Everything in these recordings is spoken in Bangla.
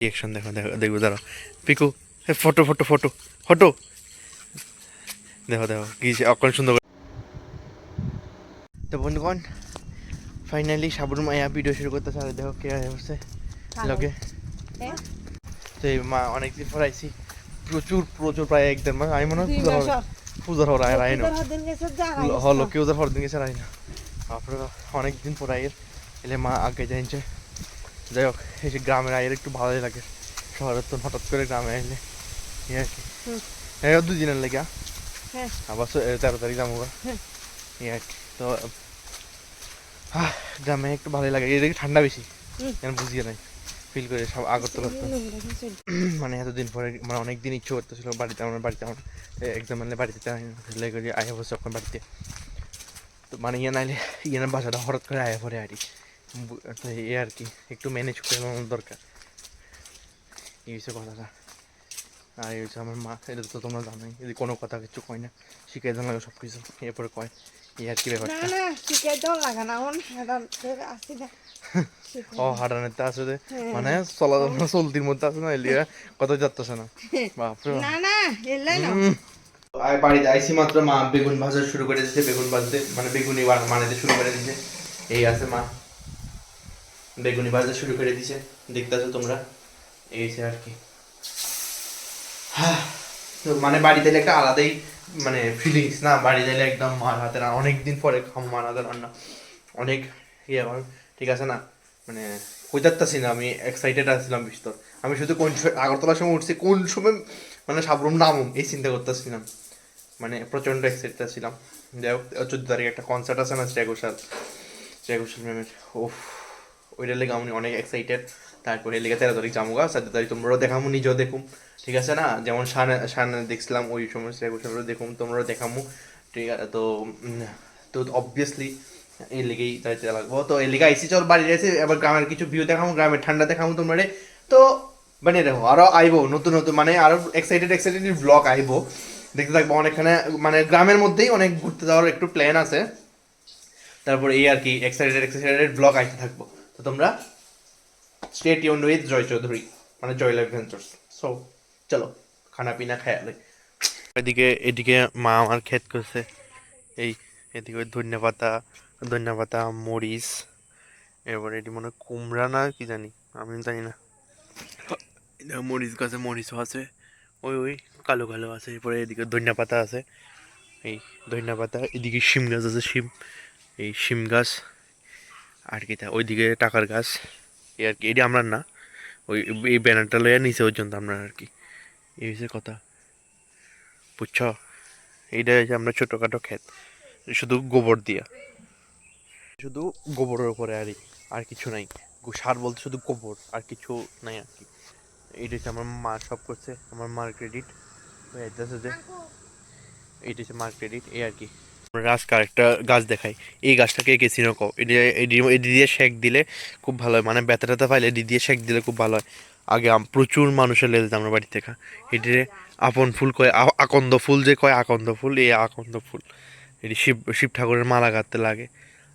রিয়েকশন দেখো দেখো দেখবো দাঁড়াও Piku photo photo photo photo দেখো দেখো কি অকন সুন্দর তো বন্ধুগণ ফাইনালি সাবুর মায়া ভিডিও শুরু করতেছে আর দেখো কে হচ্ছে লগে তো এই মা অনেকদিন পর আইছি প্রচুর প্রচুর প্রায় এক দেড় মাস আমি মনে হয় পূজার হর আয় না হলো কেউ যার হরদিন গেছে আয় না আপনার অনেকদিন পর আয়ের এলে মা আগে জানছে যাই হোক এই যে গ্রামের আয়ের একটু ভালোই লাগে শহরের তো হঠাৎ করে গ্রামে আইলে এই আর কি এই 2 দিনের লেগে আবার 13 তারিখ যাবো এই আর কি তো গ্রামে একটু ভালোই লাগে এদিকে ঠান্ডা বেশি কেন বুঝিয়ে নাই ফিল করে সব আগরতলা মানে এতদিন পরে মানে অনেকদিন ইচ্ছে করতেছিল বাড়িতে আমার এক্সাম আনলে বাড়িতে করি আয়া বসে আপনার বাড়িতে তো মানে ইয়ে নাইলে ইয়ের বাসাটা হঠাৎ করে আয়া পরে আর তো এ আর কি একটু ম্যানেজ করে নেওয়ার দরকার এই হচ্ছে কথাটা আর এই হচ্ছে আমার মা এটা তো তোমরা জানোই যদি কোনো কথা কিছু কয় না শিখাই দেওয়া লাগে সব কিছু এরপরে কয় এই আর কি ব্যাপারটা ও হারানেতে আছে যে মানে চলতির মধ্যে আছে না এলিয়া কত যাচ্ছে না বাপরে বাড়িতে আইসি মাত্র মা বেগুন ভাজা শুরু করে দিয়েছে বেগুন ভাজতে মানে বেগুনি বানাতে শুরু করে দিয়েছে এই আছে মা বেগুনি ভাজা শুরু করে দিয়েছে দেখতেছো তোমরা এই আর কি তো মানে বাড়িতে একটা আলাদাই মানে ফিলিংস না বাড়িতে একদম মার হাতে না অনেকদিন পরে মার হাতে রান্না অনেক ইয়ে আমার ঠিক আছে না মানে কই যাচ্ছি না আমি এক্সাইটেড আসছিলাম বিস্তর আমি শুধু কোন আগরতলার সময় উঠছি কোন সময় মানে সাবরুম নামুম এই চিন্তা করতেছিলাম মানে প্রচণ্ড এক্সাইটেড ছিলাম যাই হোক 14 তারিখে একটা কনসার্ট আছে না শ্রেয়া ঘোষাল ম্যামের ওইটা লেগে আমি অনেক এক্সাইটেড তারপরে লেগে 13 তারিখ যাবো 14 তারিখ তোমরাও দেখামু নিজেও দেখুম ঠিক আছে না যেমন শানে দেখছিলাম ওই সময় শ্রেয়া ঘোষালও দেখুম তোমরাও দেখামু ঠিক আছে তো তো অবভিয়াসলি এই লেগেই যাইতে লাগবো তো এই লেগে আইসি চল বাড়ি যাইছে এবার গ্রামের কিছু ভিউ দেখামু গ্রামের ঠান্ডা দেখামু তোমরা তো মানে দেখো আরো আইবো নতুন নতুন মানে আরো এক্সাইটেড ব্লগ আইবো দেখতে থাকবো অনেকখানে মানে গ্রামের মধ্যেই অনেক ঘুরতে যাওয়ার একটু প্ল্যান আছে তারপর এই আর কি এক্সাইটেড ব্লগ আইতে থাকবো তো তোমরা stay tuned with joy Chowdhury মানে জয় লাইফ ভেঞ্চার্স সো চলো খানা পিনা খেয়ালে এদিকে মা আমার ক্ষেত করছে এই এদিকে ধনিয়া পাতা মরিচ এরপরে এটি মনে হয় কুমড়া না কি জানি আমি জানি না মরিচ গাছে মরিচও আছে ওই ওই কালো কালো আছে এরপরে এদিকে ধনিয়া পাতা আছে এই ধনিয়া পাতা এদিকে শিম গাছ আছে এই শিম গাছ আর কি তা ওইদিকে টাকার গাছ এই আর কি এটি আমরা না ওই এই ব্যানারটা লইয়া নিচে পর্যন্ত আমরা আর কি এই হচ্ছে কথা বুঝছ এইটা হচ্ছে আমরা ছোটোখাটো ক্ষেত শুধু গোবর দিয়া শুধু গোবরের উপরে আর কিছু নাই সার বলতে শুধু গোবর আর কিছু নাই আর কি এইটা হচ্ছে আমার মা সব করছে আমার মার ক্রেডিট যে এইটা হচ্ছে মার ক্রেডিট এই আর কি আজকে আরেকটা গাছ দেখাই এই গাছটাকে এঁকে চিনো কও এটি দিয়ে শেক দিলে খুব ভালো হয় মানে ব্যথা ট্যাথা পাইলে এটি দিয়ে শেক দিলে খুব ভালো হয় আগে প্রচুর মানুষের লেগে আমরা বাড়ি থেকে এটিরে আপন ফুল কয় আকন্দ ফুল যে কয় আকন্দ ফুল এই আকন্দ ফুল এটি শিব ঠাকুরের মালা গাঁথতে লাগে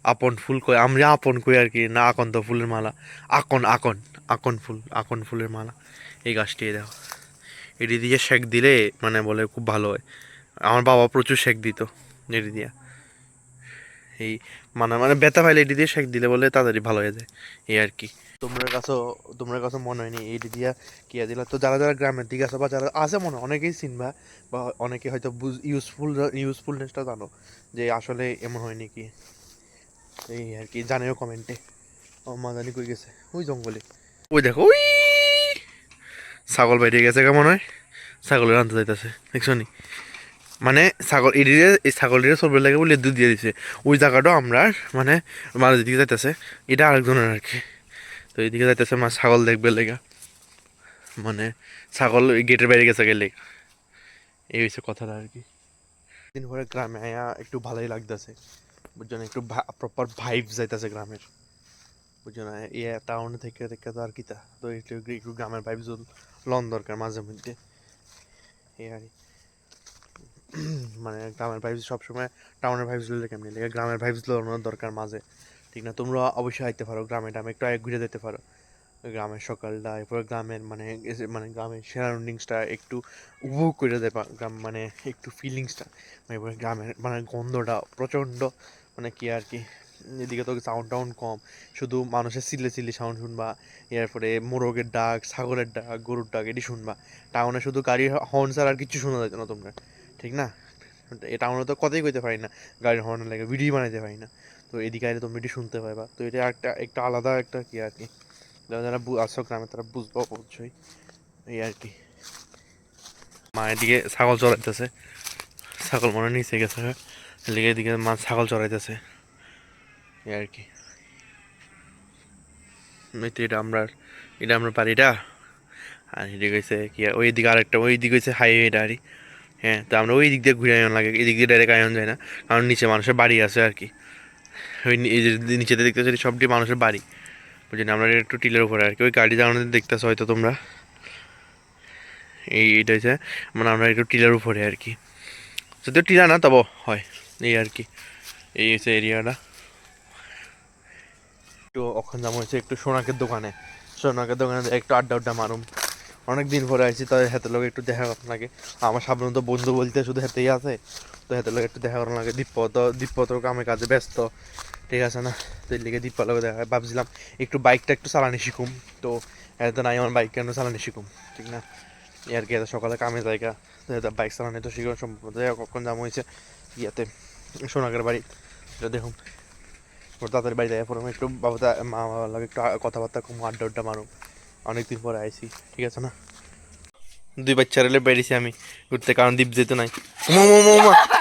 আপন ফুল কয় আমরা আপন কই আর কি না আকন্দ ফুলের মালা আকন ফুলের মালা এই গাছটি দেখো এটি দিয়ে শেক দিলে মানে বলে খুব ভালো হয় আমার বাবা প্রচুর শেক দিত এটি দিয়া এই মানে ব্যথা পাইলে এটি দিয়ে শেক দিলে বলে তাড়াতাড়ি ভালো হয়ে যায় এই আর কি তোমরা কাছে মনে হয়নি এটি দিয়া কিয়া দিলা তো যারা যারা গ্রামের দিকে আছে বা যারা আছে মনে হয় অনেকেই চিনবা বা অনেকে হয়তো ইউজফুলনেসটা জানো যে আসলে এমন হয় নাকি এই আর কি জানিও কমেন্টে ও মা জানি কই গেছে ওই জঙ্গলে ওই দেখো ওই ছাগল বাইরে গেছে কেমন হয় ছাগলের আনতে যাইতেছে দেখছো নি মানে এই ছাগলটিরে চলবে লাগে বলে দুধ দিয়ে দিছে ওই জায়গাটাও আমরা মানে মাঝে দিকে যাইতেছে এটা আরেকজনের আর কি তো এইদিকে যাইতেছে মা ছাগল দেখবে লেগা মানে ছাগল গেটের বাইরে গেছে গেলে এই হচ্ছে কথাটা আর কি দিন পরে গ্রামে আয়া একটু ভালোই লাগতেছে বুঝছো না একটু প্রপার ভাইব যাইতেছে গ্রামের বুঝছো না টাউন থেকে তো আর কিতা তো একটু গ্রামের ভাইব লন দরকার মাঝে মধ্যে এই আর মানে গ্রামের ভাইবস সবসময় টাউনের ভাইবস গুলো কেমনি লাগে গ্রামের ভাইবস গুলো দরকার মাঝে ঠিক না তোমরা অবশ্যই আইতে পারো গ্রামে একটু আগে ঘুরে যেতে পারো গ্রামের সকালটা, এরপর গ্রামের মানে মানে গ্রামের সারাউন্ডিংসটা একটু উপভোগ করে দেবা, গ্রাম মানে একটু ফিলিংসটা, এরপরে গ্রামের মানে গন্ধটা প্রচণ্ড, মানে কি আর কি, এদিকে তো সাউন্ড টাউন্ড কম, শুধু মানুষের চিল্লে চিল্লি সাউন্ড শুনবা, এরপরে মোরগের ডাক, ছাগলের ডাক, গরুর ডাক, এটি শুনবা। টাউনে শুধু গাড়ির হর্ন ছাড়া আর কিছু শোনা যেত না তোমরা, ঠিক না? এ টাউনে তো কথাই কইতে পারি না, গাড়ির হর্ন লাগে ভিডিও বানাইতে পারি না। তো এদিকে আইলে তোমরা এটি শুনতে পাইবা, তো এটা একটা একটা আলাদা একটা কি আর কি, যারা যারা আসো গ্রামে তারা বুঝবো অবশ্যই, এই আর কি। মা এদিকে ছাগল চড়াইতেছে, ছাগল মনে হয় নিচে গেছে, এদিকে এদিকে মা ছাগল চড়াইতেছে, এই আর কি। এই তো এটা আমরা বাড়িটা, আর এদিকে হয়েছে কি ওই দিকে আরেকটা, ওই দিকে হয়েছে হাইওয়েটা আর কি। হ্যাঁ, তো আমরা ওই দিক দিয়ে ঘুরে আয়ন লাগে, এই দিক দিয়ে ডাইরেক্ট আয়ন যায় না, কারণ নিচে মানুষের বাড়ি আছে আর কি। ওই এই যে নিচেতে দেখতেছি সবটি মানুষের বাড়ি, বুঝলি আমরা একটু টিলের উপরে আর কি, ওই গাড়ি চালানো দেখতেছো হয়তো তোমরা, এইটা হচ্ছে মানে আমরা একটু টিলার উপরে আর কি, যদিও টিলা না তবে হয়, এই আর কি। এই হচ্ছে এরিয়াটা। একটু ওখানে যাবো হচ্ছে একটু সোনাকের দোকানে একটু আড্ডা আড্ডা মারুম, অনেক দিন পরে আসছি, তাই হাতের লোক একটু দেখা করার লাগে। আমার সাধারণত বন্ধু বলতে শুধু হাতেই আছে, তো হাতের লোক একটু দেখা করার লাগে। দীপ্পত কামে কাজে ব্যস্ত, ঠিক আছে না? তো এর লিগে দীপ্পার লোক দেখা ভাবছিলাম একটু বাইকটা একটু চালানি শিখুম, তো এত নাই আমার বাইক কেন চালানি শিখুম, ঠিক না? আর কি, এত সকালে কামে জায়গা, তো বাইক চালানো তো শিখুন সম্ভব। কখন যাবো হয়েছে ইয়াতে সোনাকের বাড়ি, এটা দেখুন ওর তাদের বাড়ি যায়, পরে একটু মা বাবার লাগে একটু কথাবার্তা কম, আড্ডা আড্ডা মারুম, অনেকদিন পরে আইসি, ঠিক আছে না? দুই বাচ্চা রেলে বেরিয়েছি আমি ঘুরতে, কারণ দ্বীপ যেতে নাই।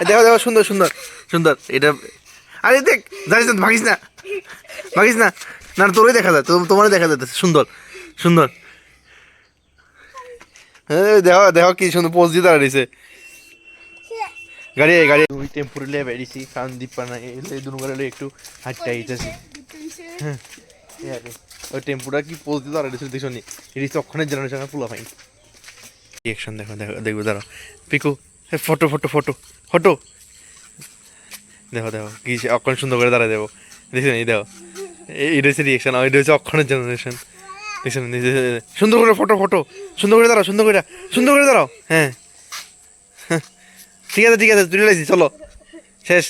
দেখো দেখো, সুন্দর সুন্দর সুন্দর এটা। আরে দেখ, জানিস না, ভাগিস না, ভাগিস না, না তোরই দেখা যায়, তোমারই দেখা যাচ্ছে, সুন্দর সুন্দর। দেখো দেখো কি সুন্দর পোজ দিয়ে দাঁড়িয়েছে, গাড়ি ওই টেম্পুরে বেরিয়েছি, কারণ দ্বীপা নাই, দুনো গাড়ি একটু হাঁটতে আইতেছি। হ্যাঁ, ওই টেম্পুটা কি পোজ দিয়ে দাঁড়িয়েছে দেখছো নি, এটি তখনের জেনারেশনের ফুলা ফাইন রিয়েকশন। দেখো দেখো দেখবো, দাঁড়াও Piku, photo photo photo photo, দেখো দেখো কি অক্ষণ সুন্দর করে দাঁড়ায় দেবো, দেখছেন? এই দেখো, এইটা হচ্ছে রিয়েকশন, ওইটা হচ্ছে অক্ষণের জেনারেশন, দেখছেন? সুন্দর করে ফটো ফটো, সুন্দর করে দাঁড়াও, সুন্দর করে দাঁড়াও, হ্যাঁ ঠিক আছে ঠিক আছে, তুলে লাইছি, চলো শেষ,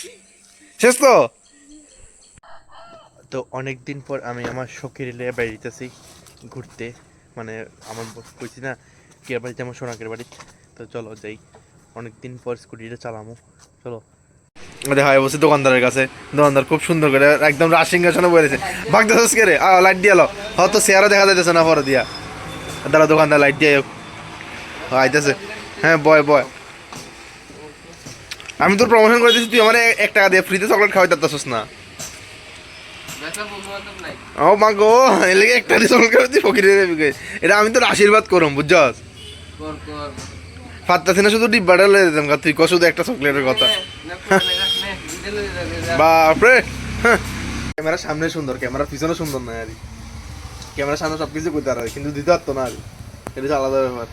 শেষ তো। তো অনেক দিন পর আমি আমার শখের এলাকায় বেড়াইতেছি ঘুরতে, মানে আমার কইছি না কি বাড়িতে, আমার সোনাকের বাড়ি, তো চলো যাই, অনেক দিন পর স্কুটিটা চালামো, চলো। দেখা বসে দোকানদারের কাছে, দোকানদার খুব সুন্দর করে একদম রাশিংহাসনে বলেছে, ভাগতেছিস কে রে, লাইট দিয়ে এলো, হয়তো চেয়ারও দেখা যাইতেছে না পরে দিয়া, দাঁড়া দোকানদার লাইট দিয়ে আইতেছে, হ্যাঁ বয় বয়, আমি তোর প্রমোশন করে দিচ্ছি, তুই আমার 1 টাকা দিয়ে ফ্রিতে চকলেট খাওয়াই দিতেছিস না। ও মা গো, এলাকা একটা চকলেট খাওয়াই দিই ফকিরে, এটা আমি তোর আশীর্বাদ করুম, বুঝছস? পারতাছি না, শুধু ডিব্বাটা লয়ে দিতাম, তুই ক শুধু একটা চকলেটের কথা। বাপরে, ক্যামেরার সামনে সুন্দর, ক্যামেরার পিছনে সুন্দর নয় আর, ক্যামেরার সামনে সবকিছু করতে পারে কিন্তু দিতে পারতো না আর, এটা হচ্ছে আলাদা ব্যাপার।